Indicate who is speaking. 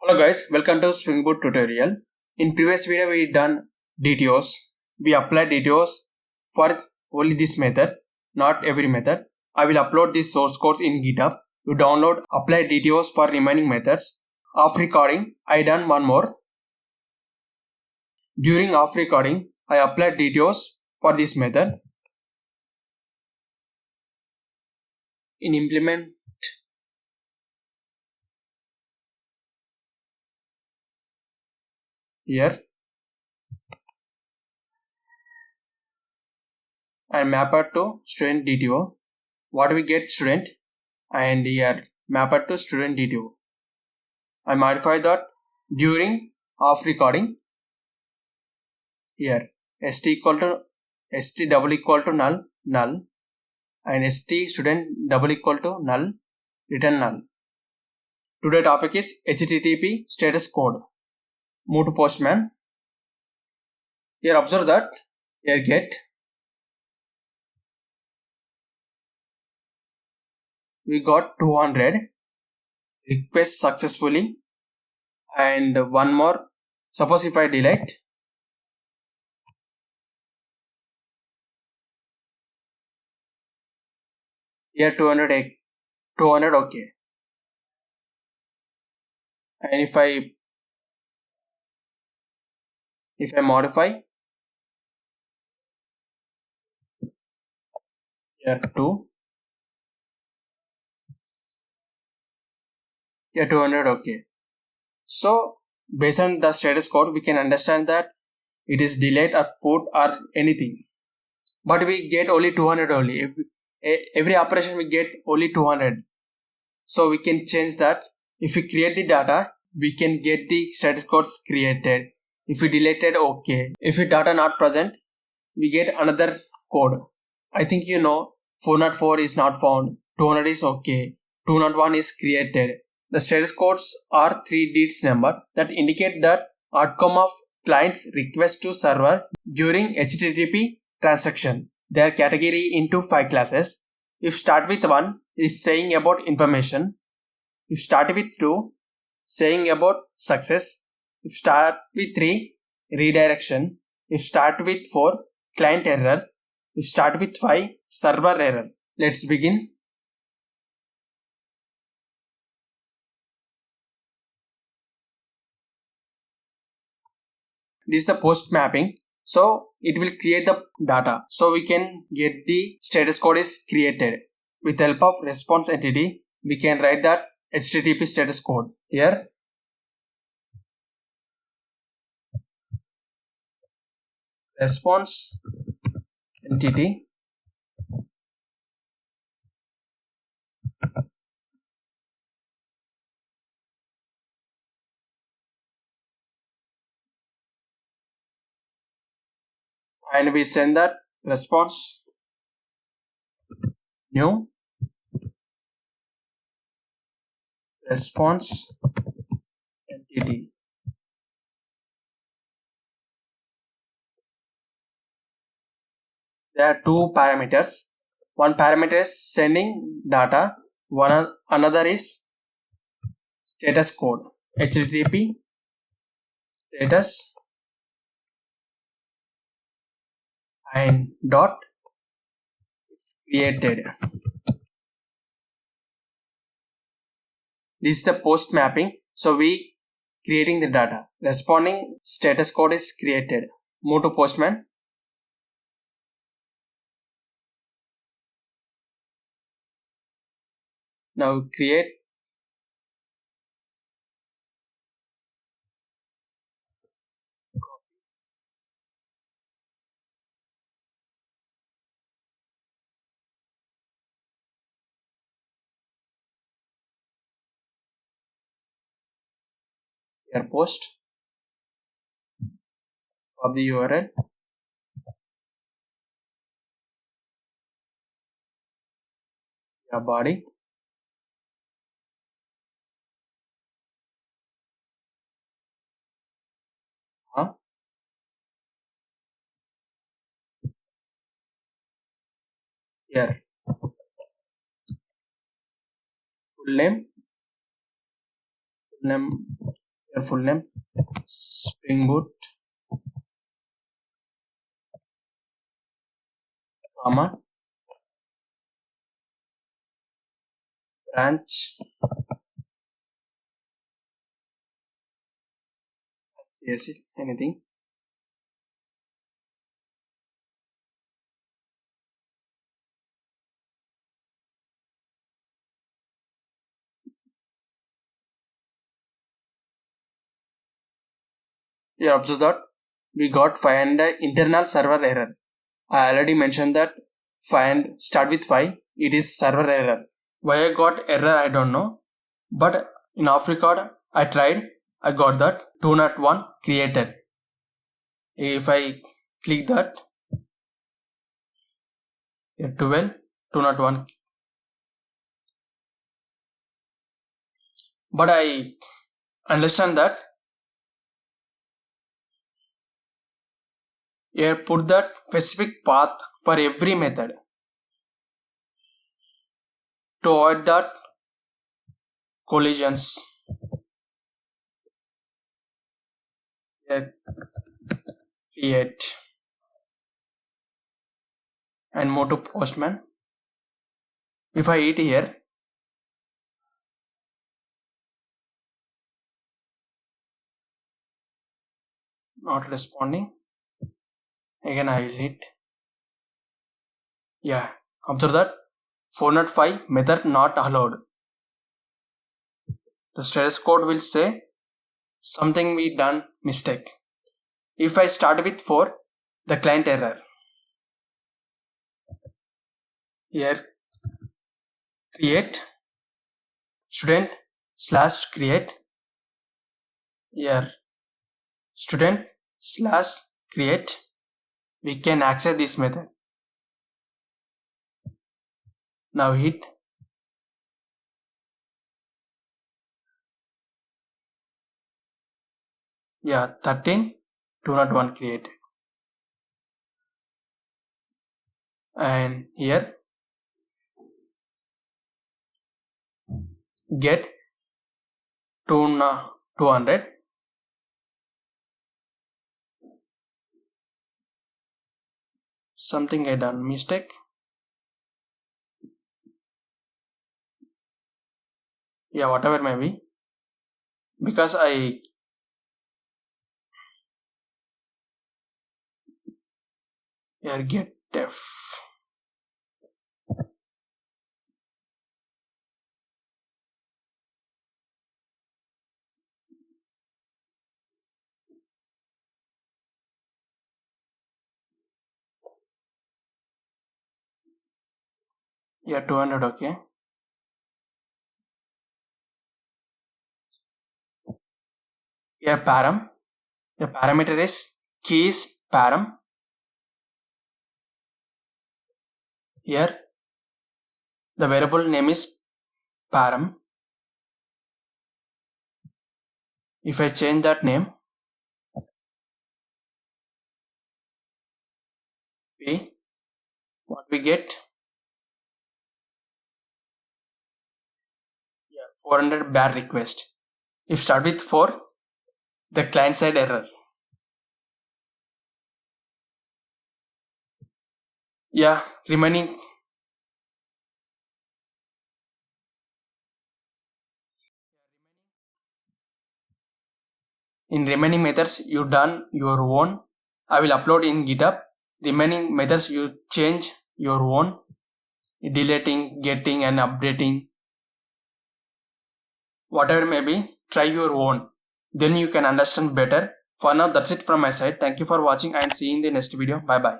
Speaker 1: Hello guys, welcome to SpringBoot tutorial. In previous video we done DTOs. We applied DTOs for only this method, not every method. I will upload this source code in GitHub. You download, apply DTOs for remaining methods. After recording, I done one more. During off recording, I applied DTOs for this method. In implement here and map it to student DTO. What we get student and here map it to student DTO. I modify that during off recording. Here st equal to st double equal to null and st student double equal to null, return null. Today topic is HTTP status code. Move to Postman. Here observe that here get we got 200 requests successfully and one more. Suppose if I delete, here 200 okay, and if I modify, here 2, here 200 okay. So based on the status code we can understand that it is delete or put or anything, but we get only 200 only. Every operation we get only 200, so we can change that. If we create the data, we can get the status codes created. If we deleted, okay. If the data not present, we get another code. I think you know 404 is not found, 200 is okay, 201 is created. The status codes are 3 digits number that indicate that outcome of client's request to server during HTTP transaction. They are category into 5 classes. If start with 1 is saying about information. If start with 2 saying about success. If start with 3 redirection. If start with 4 client error. If start with 5 server error. Let's begin. This is the post mapping. So it will create the data. So we can get the status code is created. With help of response entity, we can write that HTTP status code. Here response entity and we send that response new response entity. There are two parameters. One parameter is sending data, another is status code. HTTP status and dot is created. This is the post mapping. So we creating the data. Responding status code is created. Move to Postman. Now create your post of the URL. Your body. Here full name Your full name, SpringBoot, comma, branch, CSC, anything. You observe that we got 500 internal server error. I already mentioned that find start with 5. It is server error. Why I got error I don't know. But in off record I tried. I got that 201 created. If I click that, 12 201. But I understand that here put that specific path for every method to avoid that collisions. Here, create and move to postman. If I hit here, not responding, again I will hit. Yeah, observe that 405 method not allowed. The status code will say something we done mistake. If I start with 4, the client error. Here create student slash create. Here student slash create. We can access this method. Now hit. Yeah, 13 201 created. And here get 200. Something I done mistake. Yeah, whatever may be, because I here get def. Yeah, 200. Okay. Yeah, param. The parameter is keys param. Here the variable name is param. If I change that name, what we get? Yeah, 400 bar request. If start with 4, the client side error. Yeah, remaining in remaining methods you done your own. I will upload in GitHub. Remaining methods you change your own, deleting, getting and updating, whatever may be, try your own. Then you can understand better. For now that's it from my side. Thank you for watching and see you in the next video. Bye bye.